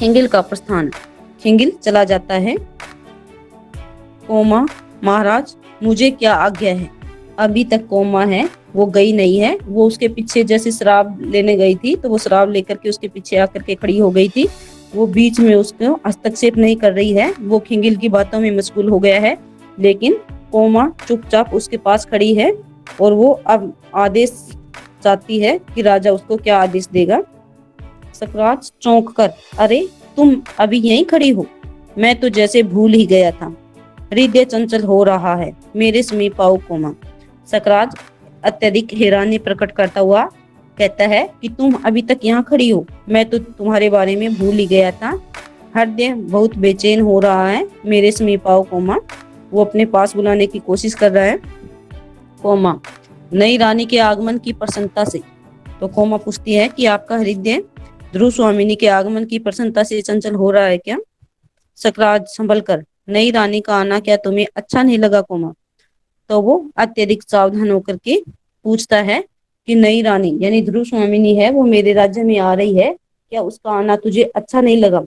हिंगिल का प्रस्थान। हिंगिल चला जाता है। कोमा, महाराज मुझे क्या आज्ञा है। अभी तक कोमा है वो गई नहीं है। वो उसके पीछे जैसे शराब लेने गई थी तो वो शराब लेकर के उसके पीछे आकर के खड़ी हो गई थी। वो बीच में उसको हस्तक्षेप नहीं कर रही है। वो खिंगिल की बातों में मशगूल हो गया है, लेकिन कोमा चुपचाप उसके पास खड़ी है और वो अब आदेश चाहती है कि राजा उसको क्या आदेश देगा। सकराज चौंक कर, अरे तुम अभी यहीं खड़ी हो? मैं तो जैसे भूल ही गया था। हृदय चंचल हो रहा है मेरे समीप आओ कोमा। सकराज अत्यधिक हैरानी प्रकट करता हुआ कहता है कि तुम अभी तक यहाँ खड़ी हो? मैं तो तुम्हारे बारे में भूल ही गया था। हृदय बहुत बेचैन हो रहा है मेरे समीप आओ कोमा। वो अपने पास बुलाने की कोशिश कर रहा है। कोमा नई रानी के आगमन की प्रसन्नता से। तो कोमा पूछती है कि आपका हृदय ध्रुव स्वामिनी के आगमन की प्रसन्नता से चंचल हो रहा है क्या? सकराज संभल कर, नई रानी का आना क्या तुम्हें अच्छा नहीं लगा कोमा? तो वो अत्यधिक सावधान होकर के पूछता है कि नई रानी यानी ध्रुव स्वामिनी है वो मेरे राज्य में आ रही है, क्या उसका आना तुझे अच्छा नहीं लगा?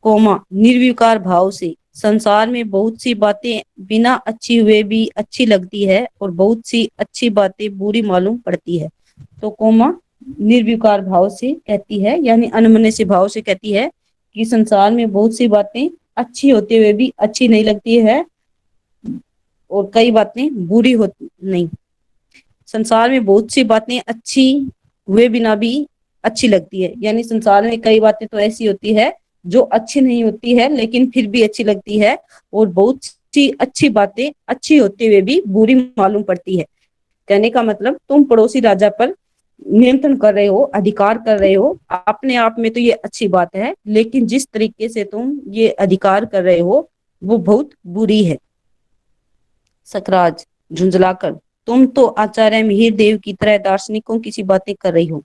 कोमा निर्विकार भाव से, संसार में बहुत सी बातें बिना अच्छी हुए भी अच्छी लगती है और बहुत सी अच्छी बातें बुरी मालूम पड़ती है। तो कोमा निर्विकार भाव से कहती है यानी अनमने से भाव से कहती है कि संसार में बहुत सी बातें अच्छी होते हुए भी अच्छी नहीं लगती है और कई बातें बुरी होती नहीं। संसार में बहुत सी बातें अच्छी हुए बिना भी अच्छी लगती है, यानी संसार में कई बातें तो ऐसी होती है जो अच्छी नहीं होती है लेकिन फिर भी अच्छी लगती है, और बहुत सी अच्छी बातें अच्छी होते हुए भी बुरी मालूम पड़ती है। कहने का मतलब तुम पड़ोसी राजा पर नियंत्रण कर रहे हो, अधिकार कर रहे हो, अपने आप में तो ये अच्छी बात है, लेकिन जिस तरीके से तुम ये अधिकार कर रहे हो वो बहुत बुरी है। सकराज झुंझलाकर, तुम तो आचार्य मिहिर देव की तरह दार्शनिकों की सी बातें कर रही हो।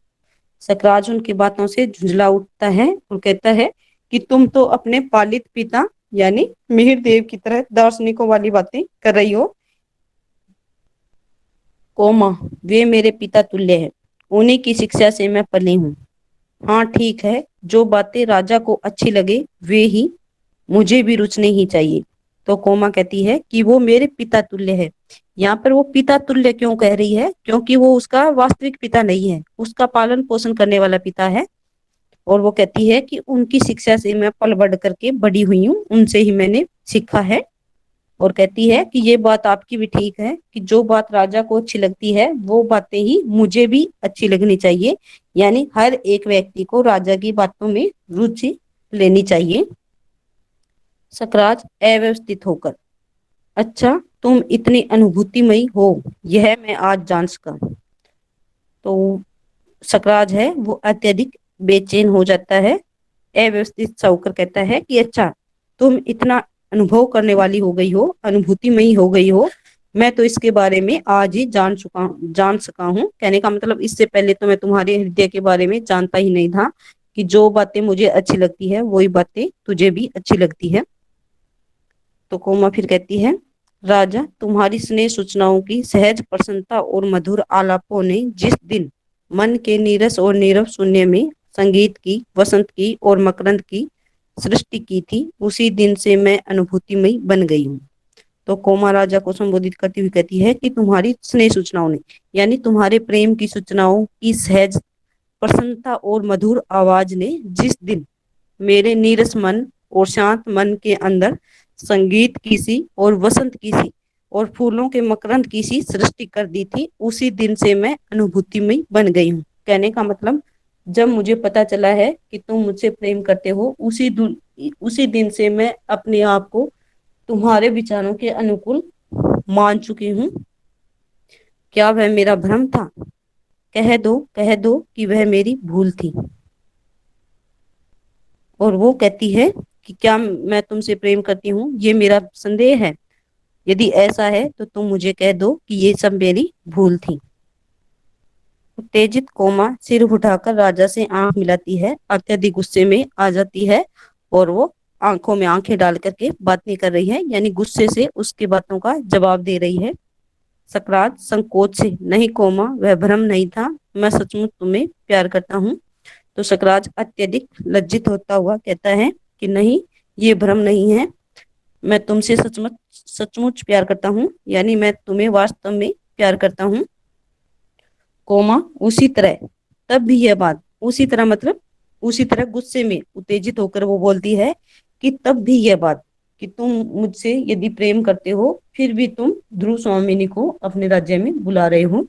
सकराज उनकी बातों से झुंझला उठता है और कहता है कि तुम तो अपने पालित पिता यानी मिहिर देव की तरह दार्शनिकों वाली बातें कर रही हो। कोमा वे मेरे पिता तुल्य है, उन्हीं की शिक्षा से मैं पली हूँ। हाँ ठीक है, जो बातें राजा को अच्छी लगे वे ही मुझे भी रुचने ही चाहिए। तो कोमा कहती है कि वो मेरे पिता तुल्य है। यहाँ पर वो पिता तुल्य क्यों कह रही है? क्योंकि वो उसका वास्तविक पिता नहीं है, उसका पालन पोषण करने वाला पिता है। और वो कहती है कि उनकी शिक्षा से मैं पल बढ़ करके बड़ी हुई हूँ, उनसे ही मैंने सीखा है। और कहती है कि ये बात आपकी भी ठीक है कि जो बात राजा को अच्छी लगती है वो बातें ही मुझे भी अच्छी लगनी चाहिए, यानी हर एक व्यक्ति को राजा की बातों में रुचि लेनी चाहिए। सकराज अव्यवस्थित होकर, अच्छा तुम इतनी अनुभूतिमयी हो यह मैं आज जान सका। तो सकराज है वो अत्यधिक बेचैन हो जाता है, अव्यवस्थित सा होकर कहता है कि अच्छा तुम इतना अनुभव करने वाली हो गई हो, अनुभूतिमयी हो गई हो, मैं तो इसके बारे में आज ही जान सका हूँ। कहने का मतलब इससे पहले तो मैं तुम्हारे हृदय के बारे में जानता ही नहीं था कि जो बातें मुझे अच्छी लगती है वही बातें तुझे भी अच्छी लगती है। तो कोमा फिर कहती है, राजा तुम्हारी स्नेह सूचनाओं की सहज प्रसन्नता और मधुर आलापों ने जिस दिन मन के नीरस और नीरव शून्य में संगीत की, वसंत की और मकरंद की सृष्टि की थी, उसी दिन से मैं अनुभूतिमयी बन गई हूँ। तो कोमा राजा को संबोधित करती हुई कहती है कि तुम्हारी स्नेह सूचनाओं ने यानी तुम्हारे प्रेम की सूचनाओं की सहज प्रसन्नता और मधुर आवाज ने जिस दिन मेरे नीरस मन और शांत मन के अंदर संगीत की सी और वसंत की सी और फूलों के मकरंद की सी सृष्टि कर दी थी, उसी दिन से मैं अनुभूतिमयी बन गई हूँ। कहने का मतलब जब मुझे पता चला है कि तुम मुझसे प्रेम करते हो, उसी दिन से मैं अपने आप को तुम्हारे विचारों के अनुकूल मान चुकी हूँ। क्या वह मेरा भ्रम था? कह दो कि वह मेरी भूल थी। और वो कहती है कि क्या मैं तुमसे प्रेम करती हूँ ये मेरा संदेह है? यदि ऐसा है तो तुम मुझे कह दो कि ये सब मेरी भूल थी। उत्तेजित कोमा सिर उठाकर राजा से आंख मिलाती है, अत्यधिक गुस्से में आ जाती है और वो आंखों में आंखें डाल करके बातें कर रही है, यानी गुस्से से उसकी बातों का जवाब दे रही है। सकरात संकोच से, नहीं कोमा वह भ्रम नहीं था, मैं सचमुच तुम्हें प्यार करता हूँ। तो सकराज अत्यधिक लज्जित होता हुआ कहता है कि नहीं, ये भ्रम नहीं है, मैं तुमसे सचमुच सचमुच प्यार करता हूँ, यानी मैं तुम्हें वास्तव में प्यार करता हूँ, कोमा उसी तरह। तब भी यह बात, उसी तरह मतलब उसी तरह गुस्से में उत्तेजित होकर वो बोलती है कि तब भी यह बात कि तुम मुझसे यदि प्रेम करते हो फिर भी तुम ध्रुव स्वामिनी को अपने राज्य में बुला रहे हो।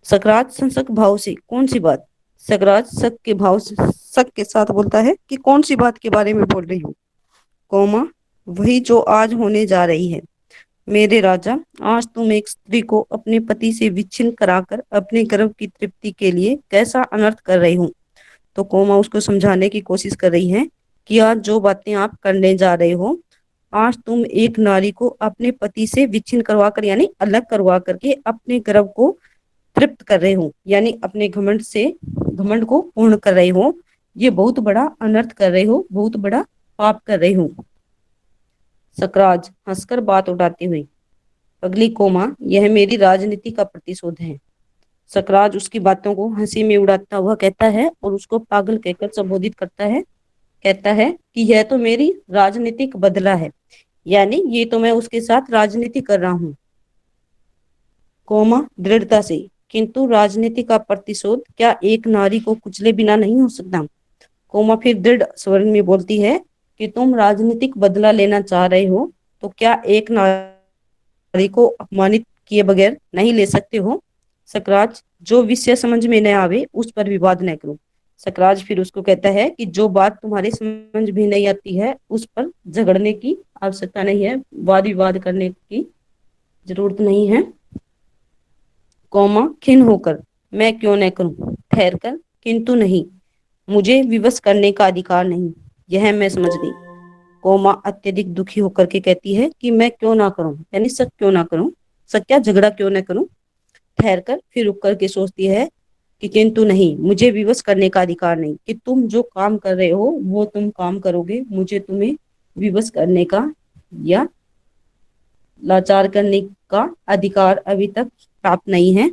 सकराज संशक भाव से, कौन सी बात? सकराज शक के भाव से, शक के साथ बोलता है कि कौन सी बात के बारे में बोल रही हो, कोमा वही जो आज होने जा रही है। मेरे राजा, आज तुम एक स्त्री को अपने पति से विच्छिन्न कराकर अपने गर्भ की तृप्ति के लिए कैसा अनर्थ कर रही हूँ। तो कोमा उसको समझाने की कोशिश कर रही है कि आज जो बातें आप करने जा रहे हो, आज तुम एक नारी को अपने पति से विच्छिन्न करवा कर यानी अलग करवा करके अपने गर्भ को तृप्त कर रहे हो, यानी अपने घमंड को पूर्ण कर रहे हो। ये बहुत बड़ा अनर्थ कर रहे हो, बहुत बड़ा पाप कर रहे हो। सकराज हंसकर बात उठाते हुए, अगली कोमा, यह मेरी राजनीति का प्रतिशोध है। सकराज उसकी बातों को हंसी में उड़ाता हुआ कहता है और उसको पागल कहकर संबोधित करता है, कहता है कि यह तो मेरी राजनीतिक बदला है, यानी ये तो मैं उसके साथ राजनीति कर रहा हूँ। कोमा दृढ़ता से, किंतु राजनीति का प्रतिशोध क्या एक नारी को कुचले बिना नहीं हो सकता। कोमा फिर दृढ़ स्वर में बोलती है कि तुम राजनीतिक बदला लेना चाह रहे हो तो क्या एक नारी को अपमानित किए बगैर नहीं ले सकते हो। सकराज, जो विषय समझ में न आवे उस पर विवाद न करो। सकराज फिर उसको कहता है कि जो बात तुम्हारे समझ भी नहीं आती है उस पर झगड़ने की आवश्यकता नहीं है, वाद विवाद करने की जरूरत नहीं है। कोमा खिन्न होकर, मैं क्यों न करूं, ठहर कर, किंतु नहीं, मुझे विवश करने का अधिकार नहीं, यह मैं समझ गई। कोमा अत्यधिक दुखी होकर के कहती है कि मैं क्यों ना करूं, यानी सच क्यों ना करूं, सच क्या झगड़ा क्यों ना करूं। ठहर कर फिर रुक करके सोचती है कि किंतु नहीं, मुझे विवश करने का अधिकार नहीं, कि तुम जो काम कर रहे हो वो तुम काम करोगे, मुझे तुम्हें विवश करने का या लाचार करने का अधिकार अभी तक प्राप्त नहीं है।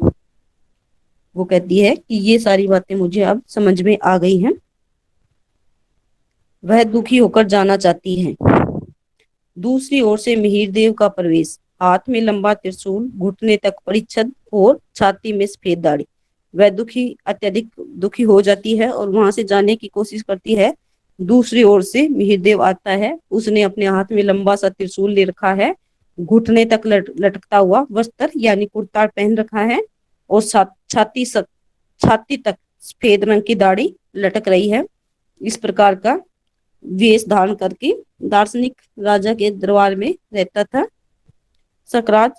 वो कहती है कि ये सारी बातें मुझे अब समझ में आ गई हैं। वह दुखी होकर जाना चाहती है। दूसरी ओर से मिहिर देव का प्रवेश, हाथ में लंबा त्रिशूल, घुटने तक परिच्छद और छाती में सफेद दाढ़ी। वह अत्यधिक दुखी हो जाती है और वहां से जाने की कोशिश करती है। दूसरी ओर से मिहिर देव आता है, उसने अपने हाथ में लंबा सा त्रिशूल ले रखा है, घुटने तक लटकता हुआ वस्त्र यानी कुर्ता पहन रखा है और छाती तक सफेद रंग की दाढ़ी लटक रही है। इस प्रकार का वेश धारण करके दार्शनिक राजा के दरबार में रहता था। सकराज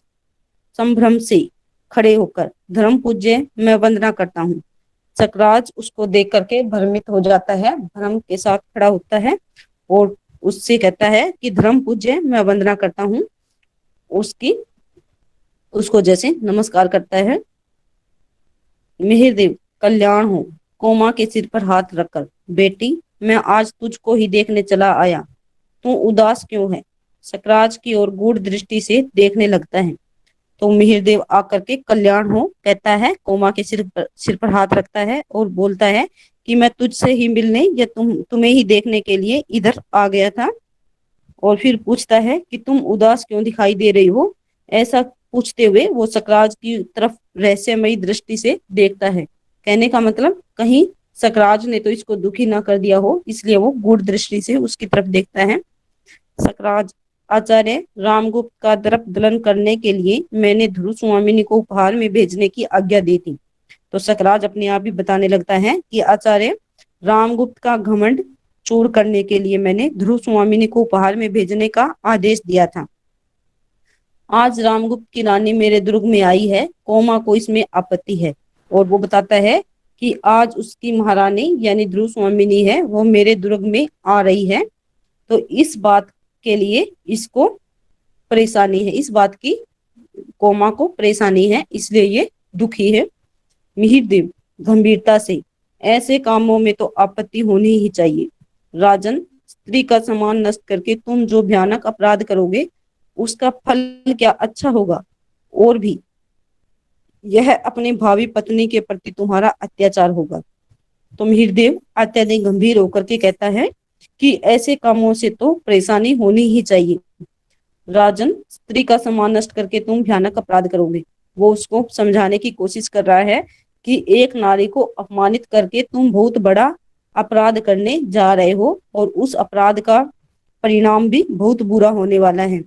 संभ्रम से खड़े होकर, धर्म पूज्य, मैं वंदना करता हूँ। सकराज उसको देख करके भ्रमित हो जाता है, भ्रम के साथ खड़ा होता है और उससे कहता है कि धर्म पूज्य, मैं वंदना करता हूँ। उसको जैसे नमस्कार करता है। मिहिरदेव, कल्याण हो। कोमा के सिर पर हाथ रखकर, बेटी, मैं आज तुझको ही देखने चला आया, तू उदास क्यों है। सकराज की ओर गूढ़ दृष्टि से देखने लगता है तो मिहिरदेव आकर के कल्याण हो कहता है, कोमा के सिर पर हाथ रखता है और बोलता है कि मैं तुझसे ही मिलने या तुम्हें ही देखने के लिए इधर आ गया था। और फिर पूछता है कि तुम उदास क्यों दिखाई दे रही हो। ऐसा पूछते हुए वो सकराज की तरफ रहस्यमयी दृष्टि से देखता है। कहने का मतलब कहीं सकराज ने तो इसको दुखी ना कर दिया हो, इसलिए वो गूढ़ दृष्टि से उसकी तरफ देखता है। सकराज, आचार्य रामगुप्त का दर्प दलन करने के लिए मैंने ध्रुव स्वामिनी को उपहार में भेजने की आज्ञा दी थी। तो सकराज अपने आप ही बताने लगता है कि आचार्य रामगुप्त का घमंड चूर करने के लिए मैंने ध्रुव स्वामिनी को उपहार में भेजने का आदेश दिया था। आज रामगुप्त की रानी मेरे दुर्ग में आई है, कोमा को इसमें आपत्ति है। और वो बताता है कि आज उसकी महारानी यानी ध्रुव स्वामिनी है, वो मेरे दुर्ग में आ रही है, तो इस बात के लिए इसको परेशानी है, इस बात की कोमा को परेशानी है, इसलिए ये दुखी है। मिहिरदेव गंभीरता से, ऐसे कामों में तो आपत्ति होनी ही चाहिए। राजन, स्त्री का सम्मान नष्ट करके तुम जो भयानक अपराध करोगे उसका फल क्या अच्छा होगा, और भी यह अपने भावी पत्नी के प्रति तुम्हारा अत्याचार होगा। तो मिहिरदेव अत्यधिक गंभीर होकर के कहता है कि ऐसे कामों से तो परेशानी होनी ही चाहिए। राजन, स्त्री का सम्मान नष्ट करके तुम भयानक अपराध करोगे। वो उसको समझाने की कोशिश कर रहा है कि एक नारी को अपमानित करके तुम बहुत बड़ा अपराध करने जा रहे हो और उस अपराध का परिणाम भी बहुत बुरा होने वाला है।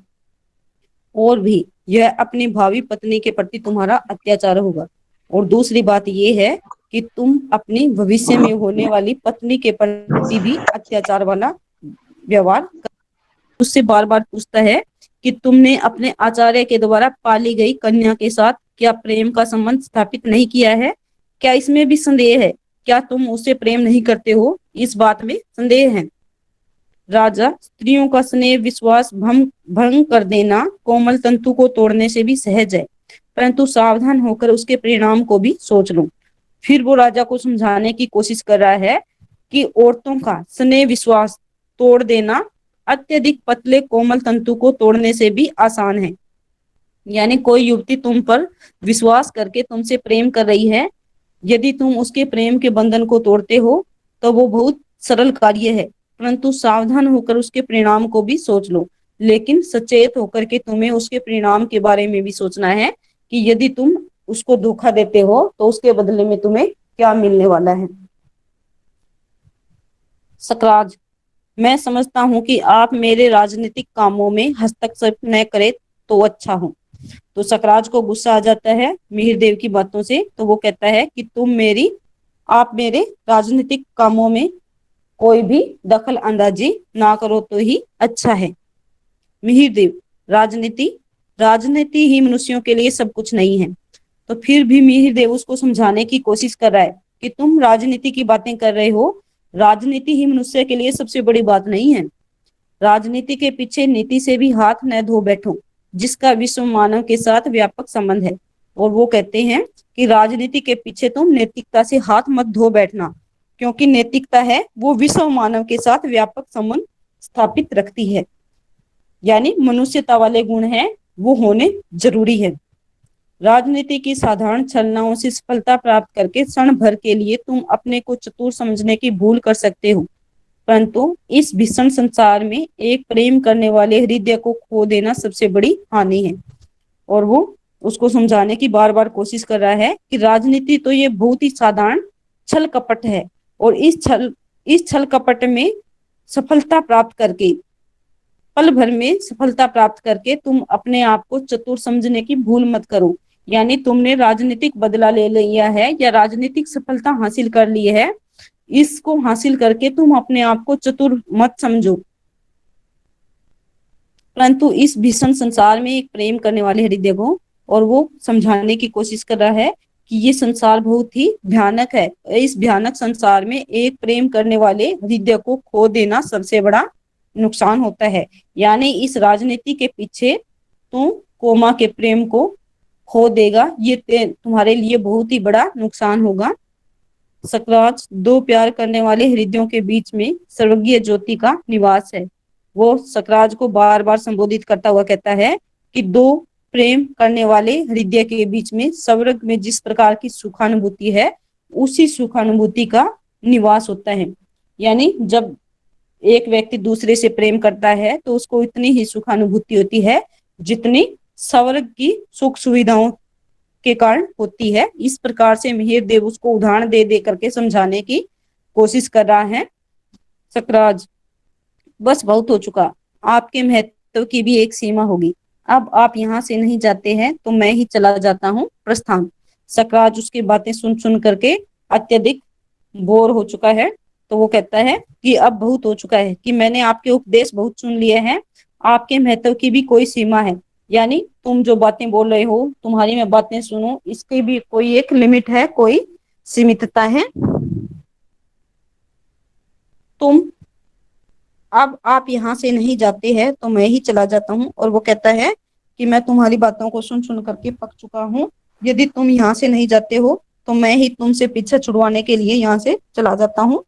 और भी यह अपनी भावी पत्नी के प्रति तुम्हारा अत्याचार होगा। और दूसरी बात यह है कि तुम अपनी भविष्य में होने वाली पत्नी के प्रति भी अत्याचार वाला व्यवहार। उससे बार बार पूछता है कि तुमने अपने आचार्य के द्वारा पाली गई कन्या के साथ क्या प्रेम का संबंध स्थापित नहीं किया है? क्या इसमें भी संदेह है? क्या तुम उससे प्रेम नहीं करते हो? इस बात में संदेह है। राजा, स्त्रियों का स्नेह विश्वास भंग कर देना कोमल तंतु को तोड़ने से भी सहज है, परंतु सावधान होकर उसके परिणाम को भी सोच लो। फिर वो राजा को समझाने की कोशिश कर रहा है कि औरतों का स्नेह विश्वास तोड़ देना अत्यधिक पतले कोमल तंतु को तोड़ने से भी आसान है। यानी कोई युवती तुम पर विश्वास करके तुमसे प्रेम कर रही है, यदि तुम उसके प्रेम के बंधन को तोड़ते हो तो वो बहुत सरल कार्य है, परंतु सावधान होकर उसके परिणाम को भी सोच लो। लेकिन सचेत होकर के तुम्हें उसके परिणाम के बारे में भी सोचना है कि यदि तुम उसको धोखा देते हो तो उसके बदले में तुम्हें क्या मिलने वाला है। सकराज, मैं समझता हूं कि आप मेरे राजनीतिक कामों में हस्तक्षेप न करें तो अच्छा हो। तो सकराज को गुस्सा आ जाता है मिहिरदेव की बातों से, तो वो कहता है कि आप मेरे राजनीतिक कामों में कोई भी दखल अंदाजी ना करो तो ही अच्छा है। मिहिरदेव, राजनीति राजनीति ही मनुष्यों के लिए सब कुछ नहीं है। तो फिर भी मिहिरदेव उसको समझाने की कोशिश कर रहा है कि तुम राजनीति की बातें कर रहे हो, राजनीति ही मनुष्य के लिए सबसे बड़ी बात नहीं है। राजनीति के पीछे नीति से भी हाथ न धो बैठो, जिसका विश्व मानव के साथ व्यापक संबंध है। और वो कहते हैं कि राजनीति के पीछे तुम नैतिकता से हाथ मत धो बैठना, क्योंकि नैतिकता है वो विश्व मानव के साथ व्यापक संबंध स्थापित रखती है। यानी मनुष्यता वाले गुण हैं वो होने जरूरी है। राजनीति की साधारण छलनाओं से सफलता प्राप्त करके क्षण भर के लिए तुम अपने को चतुर समझने की भूल कर सकते हो, परंतु इस भीषण संसार में एक प्रेम करने वाले हृदय को खो देना सबसे बड़ी हानि है। और वो उसको समझाने की बार बार कोशिश कर रहा है कि राजनीति तो ये बहुत ही साधारण छल कपट है, और इस छल कपट में सफलता प्राप्त करके पल भर में सफलता प्राप्त करके तुम अपने आप को चतुर समझने की भूल मत करो। यानी तुमने राजनीतिक बदला ले लिया है या राजनीतिक सफलता हासिल कर ली है, इसको हासिल करके तुम अपने आप को चतुर मत समझो, परंतु इस भीषण संसार में एक प्रेम करने वाले हृदय को। और वो समझाने की कोशिश कर रहा है कि ये संसार बहुत ही भयानक है, इस भयानक संसार में एक प्रेम करने वाले हृदय को खो देना सबसे बड़ा नुकसान होता है। यानी इस राजनीति के पीछे तुम कोमा के प्रेम को खो देगा, ये तुम्हारे लिए बहुत ही बड़ा नुकसान होगा। सकराज, दो प्यार करने वाले हृदयों के बीच में सर्वज्ञ ज्योति का निवास है। वो सकराज को बार बार संबोधित करता हुआ कहता है कि दो प्रेम करने वाले हृदय के बीच में स्वर्ग में जिस प्रकार की सुखानुभूति है, उसी सुखानुभूति का निवास होता है। यानी जब एक व्यक्ति दूसरे से प्रेम करता है तो उसको इतनी ही सुखानुभूति होती है जितनी स्वर्ग की सुख सुविधाओं के कारण होती है। इस प्रकार से मिहिरदेव उसको उदाहरण दे दे करके समझाने की कोशिश कर रहा है। सकराज, बस बहुत हो चुका, आपके महत्व की भी एक सीमा होगी। अब आप यहाँ से नहीं जाते हैं तो मैं ही चला जाता हूँ प्रस्थान। सकराज उसकी बातें सुन सुन करके अत्यधिक बोर हो चुका है, तो वो कहता है कि अब बहुत हो चुका है, कि मैंने आपके उपदेश बहुत सुन लिए हैं, आपके महत्व की भी कोई सीमा है। यानी तुम जो बातें बोल रहे हो, तुम्हारी मैं बातें सुनूं, इसकी भी कोई एक लिमिट है, कोई सीमितता है। तुम अब आप यहाँ से नहीं जाते हैं तो मैं ही चला जाता हूँ। और वो कहता है कि मैं तुम्हारी बातों को सुन सुन करके पक चुका हूँ, यदि तुम यहाँ से नहीं जाते हो तो मैं ही तुमसे पीछा छुड़वाने के लिए यहाँ से चला जाता हूँ।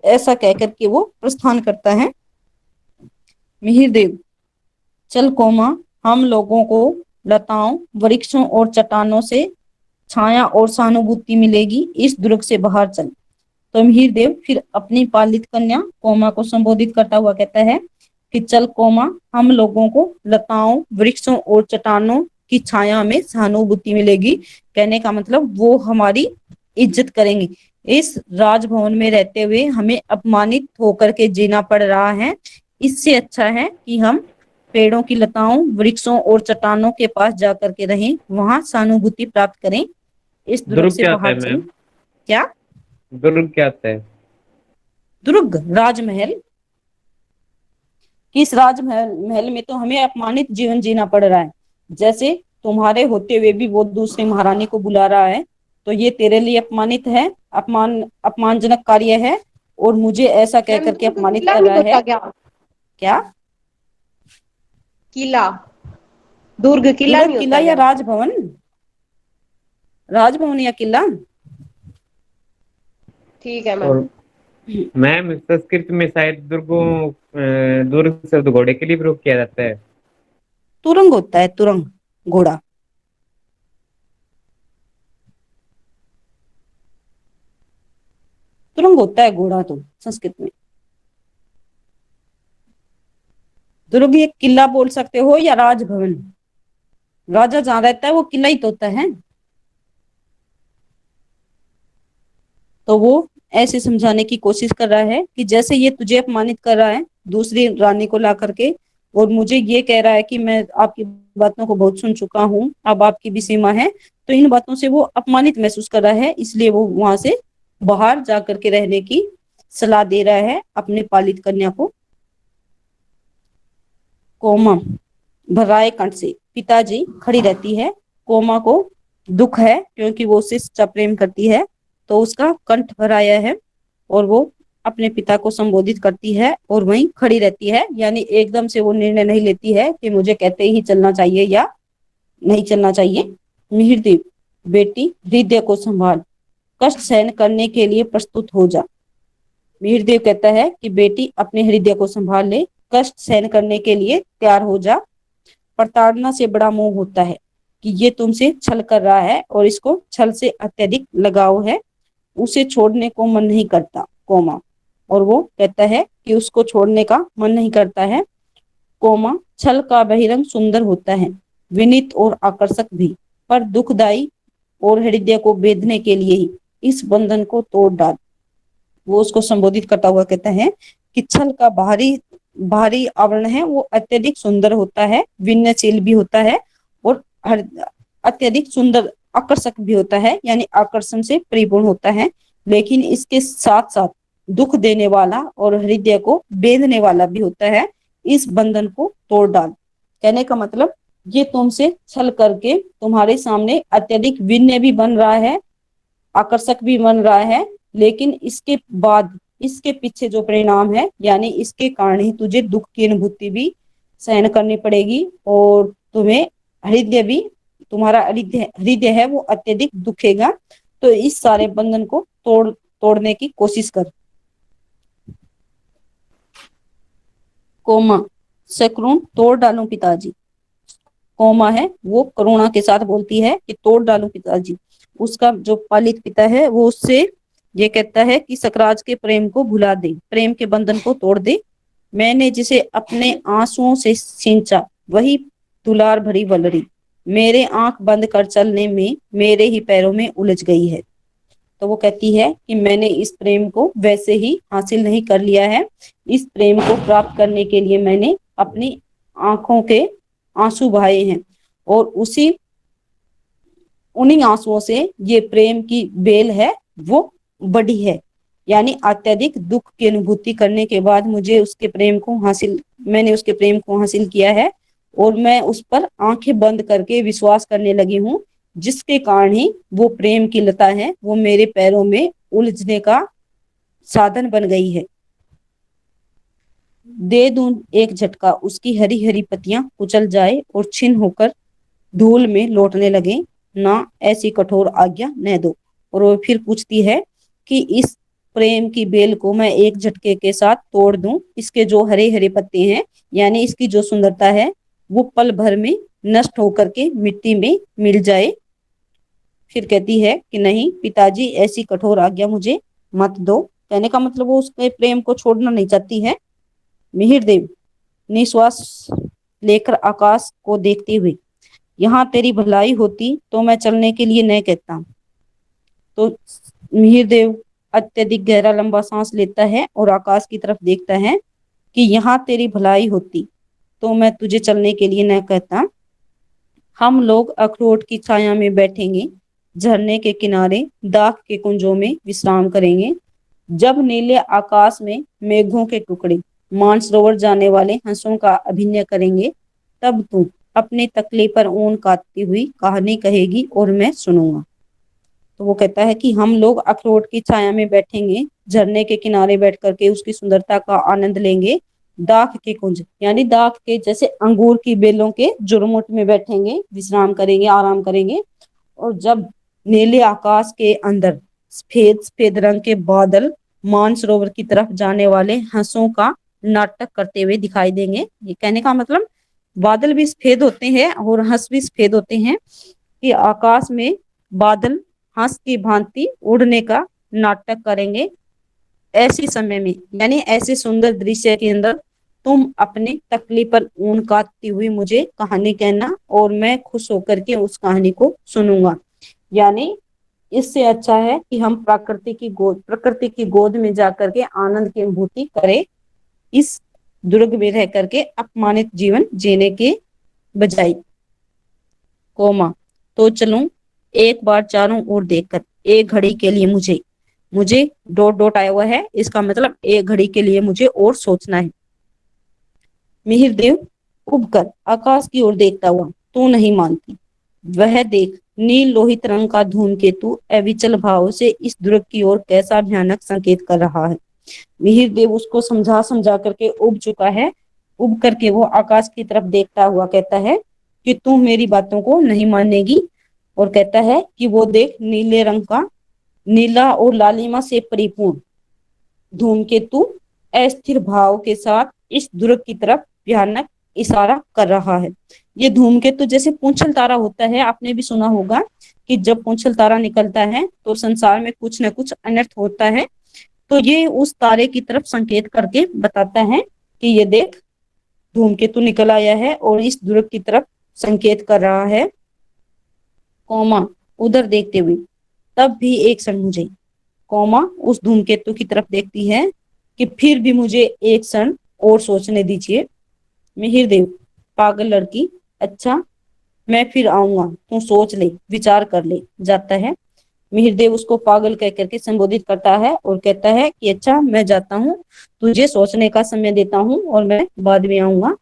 ऐसा कहकर के वो प्रस्थान करता है। मिहिरदेव, चल कोमा, हम लोगों को लताओं, वृक्षों और चट्टानों से छाया और सहानुभूति मिलेगी, इस दुर्ग से बाहर चल। तो मिहिर देव फिर अपनी पालित कन्या कोमा को संबोधित करता हुआ कहता है कि चल कोमा, हम लोगों को लताओं, वृक्षों और चट्टानों की छाया में सहानुभूति मिलेगी। कहने का मतलब वो हमारी इज्जत करेंगे। इस राजभवन में रहते हुए हमें अपमानित होकर के जीना पड़ रहा है, इससे अच्छा है कि हम पेड़ों की लताओं, वृक्षों और चट्टानों के पास जाकर के रहें, वहां सहानुभूति प्राप्त करें, इस दुर्ग दुर्ग से क्या होता बाहर है चलें। मैम? क्या? दुर्ग क्या होता है? दुर्ग राजमहल। कि इस राजमहल महल में तो हमें अपमानित जीवन जीना पड़ रहा है, जैसे तुम्हारे होते हुए भी वो दूसरी महारानी को बुला रहा है, तो ये तेरे लिए अपमानित है, अपमानजनक कार्य है, और मुझे ऐसा कह मैम करके दुर्ग अपमानित किला कर नहीं रहा होता है। क्या? क्या? किला, दुर्ग किला दुर्ग नहीं किला होता या क्या? राजभवन? राजभवन या किला? ठीक है मैम। और मैम संस्कृत में शायद दुर्ग शब्द घोड़े के लिए प्रयोग किया जाता है। तुरंग होता है, तुरंग, घोड़ा। तुरंग होता है घोड़ा तो संस्कृत में। दुर्ग एक किला बोल सकते हो या राजभवन। राजा जहाँ रहता है वो किला ही तो होता है। तो वो ऐसे समझाने की कोशिश कर रहा है कि जैसे ये तुझे अपमानित कर रहा है दूसरी रानी को ला करके, और मुझे ये कह रहा है कि मैं आपकी बातों को बहुत सुन चुका हूँ, अब आपकी भी सीमा है, तो इन बातों से वो अपमानित महसूस कर रहा है, इसलिए वो वहां से बाहर जा करके रहने की सलाह दे रहा है अपने पालित कन्या को। कोमा भर्राए कंठ से पिताजी खड़ी रहती है। कोमा को दुख है क्योंकि वो उससे सच्चा प्रेम करती है, तो उसका कंठ भराया है और वो अपने पिता को संबोधित करती है और वहीं खड़ी रहती है, यानी एकदम से वो निर्णय नहीं लेती है कि मुझे कहते ही चलना चाहिए या नहीं चलना चाहिए। मिहिरदेव, बेटी हृदय को संभाल, कष्ट सहन करने के लिए प्रस्तुत हो जा। मिहिरदेव कहता है कि बेटी अपने हृदय को संभाल ले, कष्ट सहन करने के लिए तैयार हो जा। प्रताड़ना से बड़ा मोह होता है कि ये तुमसे छल कर रहा है और इसको छल से अत्यधिक लगाव है, उसे छोड़ने को मन नहीं करता कोमा। और वो कहता है कि उसको छोड़ने का मन नहीं करता है कोमा। छल का बहिरंग सुंदर होता है, विनीत और आकर्षक भी, पर दुखदाई, और हृदय को बेधने के लिए ही इस बंधन को तोड़ डाल। वो उसको संबोधित करता हुआ कहता है कि छल का बाहरी बाहरी आवरण है वो अत्यधिक सुंदर होता है, विनयशील भी होता है, और अत्यधिक सुंदर आकर्षक भी होता है, यानी आकर्षण से परिपूर्ण होता है, लेकिन इसके साथ साथ दुख देने वाला और हृदय को बेधने वाला भी होता है। इस बंधन को तोड़ डाल। कहने का मतलब ये तुमसे छल करके तुम्हारे सामने अत्यधिक विनय भी बन रहा है, आकर्षक भी बन रहा है, लेकिन इसके बाद इसके पीछे जो परिणाम है, यानी इसके कारण ही तुझे दुख की अनुभूति भी सहन करनी पड़ेगी, और तुम्हें हृदय भी, तुम्हारा हृदय हृदय है वो अत्यधिक दुखेगा। तो इस सारे बंधन को तोड़ने की कोशिश कर। कोमा सकरुण, तोड़ डालूं पिताजी। कोमा है वो करुणा के साथ बोलती है कि तोड़ डालूं पिताजी। उसका जो पालित पिता है वो उससे ये कहता है कि सकराज के प्रेम को भुला दे, प्रेम के बंधन को तोड़ दे। मैंने जिसे अपने आंसुओं से सींचा वही दुलार भरी वलरी मेरे आंख बंद कर चलने में मेरे ही पैरों में उलझ गई है। तो वो कहती है कि मैंने इस प्रेम को वैसे ही हासिल नहीं कर लिया है, इस प्रेम को प्राप्त करने के लिए मैंने अपनी आंखों के आंसू बहाए हैं, और उन्हीं आंसुओं से ये प्रेम की बेल है वो बढ़ी है, यानी अत्यधिक दुख की अनुभूति करने के बाद मैंने उसके प्रेम को हासिल किया है, और मैं उस पर आंखें बंद करके विश्वास करने लगी हूँ, जिसके कारण ही वो प्रेम की लता है वो मेरे पैरों में उलझने का साधन बन गई है। दे दूं एक झटका, उसकी हरी हरी पत्तियां कुचल जाए और छिन होकर धूल में लौटने लगे, ना ऐसी कठोर आज्ञा न दो। और वो फिर पूछती है कि इस प्रेम की बेल को मैं एक झटके के साथ तोड़ दूं, इसके जो हरे हरे पत्ते हैं, यानी इसकी जो सुंदरता है वो पल भर में नष्ट होकर के मिट्टी में मिल जाए। پھر کہتی ہے کہ نہیں پتا جی ایسی کٹھور آज्ञा مجھے مت دو. کہنے کا مطلب وہ اس کے پریم کو چھوڑنا نہیں چاہتی ہے. مہر دیو نسواس لے کر آکاش کو دیکھتے ہوئے, یہاں تیری بھلائی ہوتی تو میں چلنے کے لیے نہ کہتا. تو مہر دیو اتیہدک گہرا لمبا سانس لیتا ہے اور آکاش کی طرف دیکھتا ہے کہ یہاں تیری بھلائی ہوتی تو میں تجھے چلنے کے لیے نہ کہتا. ہم لوگ اخروٹ کی چھایا میں بیٹھیں گے, جھرنے کے کنارے داغ کے کنجوں میں وشرام کریں گے. جب نیلے آکاش میں میگھوں کے ٹکڑے مانسروور جانے والے ہنسوں کا ابھنیہ کریں گے, تب تو اپنے تکلے پر اون کاٹتی ہوئی کہانی کہے گی اور میں سنوں گا. تو وہ کہتا ہے کہ ہم لوگ اخروٹ کی چھایا میں بیٹھیں گے, جھرنے کے کنارے بیٹھ کر کے اس کی سندرتا کا آنند لیں گے. داغ کے کنج یعنی داغ کے جیسے انگور کی بیلوں کے جڑمٹ میں بیٹھیں گے, وشرام کریں گے, آرام کریں گے. اور جب نیلے آکاش کے اندر سفید سفید رنگ کے بادل مانسروور کی طرف جانے والے ہنسوں کا ناٹک کرتے ہوئے دکھائی دیں گے. یہ کہنے کا مطلب بادل بھی سفید ہوتے ہیں اور ہنس بھی سفید ہوتے ہیں, کہ آکاش میں بادل ہنس کی بھانتی اڑنے کا ناٹک کریں گے. ایسی سمے میں یعنی ایسے سندر دریشیہ کے اندر تم اپنے تکلی پر اون کاٹتی ہوئی مجھے کہانی کہنا اور میں خوش ہو کر کے اس کہانی کو سنوں گا. یعنی اس سے اچھا ہے کہ ہم پرکرتی کی گود میں جا کر کے آنند کی انبھوتی کریں, اس درگ میں رہ کر کے اپمانت جیون جینے کے بجائے. کوما تو چلوں ایک بار چاروں اور دیکھ کر, ایک گھڑی کے لیے مجھے ڈوٹ ڈوٹ آیا ہوا ہے, اس کا مطلب ایک گھڑی کے لیے مجھے اور سوچنا ہے. مہر دیو اب کر آکاش کی اور دیکھتا ہوا, تو نہیں مانتی. وہ دیکھ نیل لوہت رنگ کا دھوم کیتو اوچل بھاؤ سے اس درگ کی اور کیسا بھیانک سنکیت کر رہا ہے. مہر دیو اس کو سمجھا سمجھا کر کے اب چکا ہے. اب کر کے وہ آکاش کی طرف دیکھتا ہوا کہتا ہے کہ تم میری باتوں کو نہیں مانے گی, اور کہتا ہے کہ وہ دیکھ نیلے رنگ کا نیلا اور لالیما سے پریپورن دھوم کیتو استھر بھاؤ کے ساتھ اس درگ کی طرف بھیانک اشارہ کر رہا ہے. یہ دھوم کیتو جیسے پونچھل تارا ہوتا ہے, آپ نے بھی سنا ہوگا کہ جب پونچھل تارا نکلتا ہے تو سنسار میں کچھ نہ کچھ انرتھ ہوتا ہے. تو یہ اس تارے کی طرف سنکیت کر کے بتاتا ہے کہ یہ دیکھ دھوم کیتو نکل آیا ہے اور اس درگ کی طرف سنکیت کر رہا ہے. کوما ادھر دیکھتے ہوئے تب بھی ایک سمجھے. کوما اس دھوم کیتو کی طرف دیکھتی ہے کہ پھر بھی مجھے ایک سن اور سوچنے دیجیے. مہر دیو پاگل لڑکی, اچھا میں پھر آؤں گا, تو سوچ لے, وچار کر لے. جاتا ہے. مہر دیو اس کو پاگل کہہ کر کے سمبودھت کرتا ہے اور کہتا ہے کہ اچھا میں جاتا ہوں, تجھے سوچنے کا سمے دیتا ہوں اور میں بعد میں آؤں گا.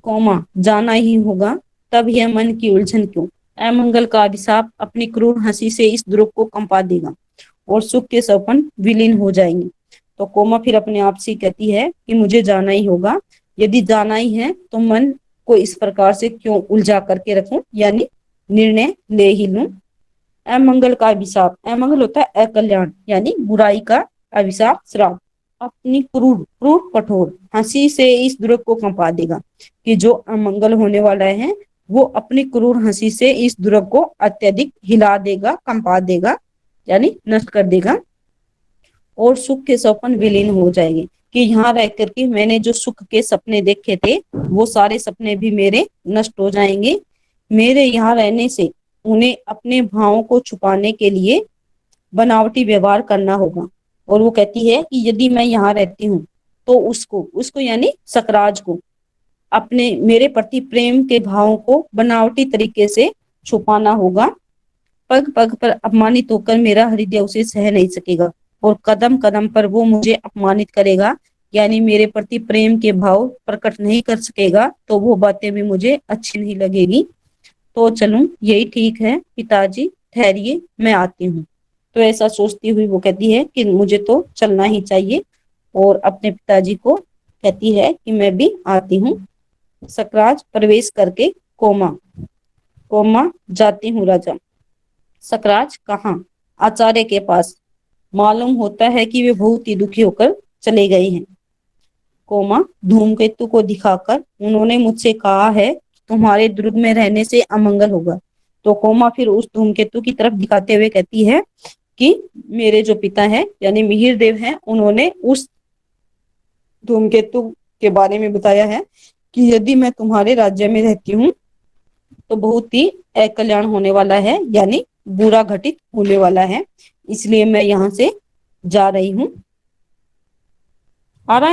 کوما جانا ہی ہوگا, تب یہ من کی الجھن کیوں. اے منگل کا ابھشاپ اپنی کرور ہنسی سے اس درگ کو کمپا دے گا اور سکھ کے سوپن ولین ہو جائیں گے. تو کوما پھر اپنے آپ سے کہتی ہے کہ مجھے جانا ہی ہوگا. یدی جانا ہی ہے تو من کو اس پرکار سے کیوں الجھا کر کے رکھوں, یعنی نرنے لے ہی لوں. اے منگل کا ابھشاپ, اے منگل ہوتا ہے اکلیان یعنی برائی کا, ابھشاپ شراپ, اپنی کرور کٹھور ہنسی سے اس درگ کو کمپا دے گا, کہ جو امنگل ہونے والا ہے وہ اپنی کرور ہنسی سے اس درگ کو اتیہدک ہلا دے گا, کمپا دے گا, یعنی نشٹ کر دے گا. اور سکھ کے سوپن ولین ہو جائے گی, کہ یہاں رہ کر کے میں نے جو سکھ کے سپنے دیکھے تھے وہ سارے سپنے بھی میرے نشٹ ہو جائیں گے. میرے یہاں رہنے سے انہیں اپنے بھاؤں کو چھپانے کے لیے بناوٹی ویوہار کرنا ہوگا. اور وہ کہتی ہے کہ یدی میں یہاں رہتی ہوں تو اس کو یعنی سکراج کو اپنے میرے پرتی پریم کے بھاؤں کو بناوٹی طریقے سے چھپانا ہوگا. پگ پگ پر اپمانت ہو کر میرا ہردے اسے سہ نہیں سکے گا, اور قدم قدم پر وہ مجھے اپمانت کرے گا, یعنی میرے پرتی پریم کے بھاؤ پرکٹ نہیں کر سکے گا, تو وہ باتیں بھی مجھے اچھی نہیں لگے گی. تو چلوں یہی ٹھیک ہے پتا جی, ٹھہریے میں آتی ہوں. تو ایسا سوچتی ہوئی وہ کہتی ہے کہ مجھے تو چلنا ہی چاہیے, اور اپنے پتا جی کو کہتی ہے کہ میں بھی آتی ہوں. سکراج پرویش کر کے کوما جاتی ہوں راجا. سکراج کہاں؟ آچاریہ کے پاس. معلوم ہوتا ہے کہ وہ بہت ہی دکھی ہو کر چلے گئے ہیں. کوما دھوم کیتو کو دکھا کر انہوں نے مجھ سے کہا ہے تمہارے درگ میں رہنے سے امنگل ہوگا. तो कोमा फिर उस धूमकेतु की तरफ दिखाते हुए कहती है कि मेरे जो पिता है यानी मिहिर देव हैं, उन्होंने उस धूमकेतु के बारे में बताया है कि यदि मैं तुम्हारे राज्य में रहती हूँ तो बहुत ही अकल्याण होने वाला है, यानी बुरा घटित होने वाला है, इसलिए मैं यहाँ से जा रही हूँ। आ रहा है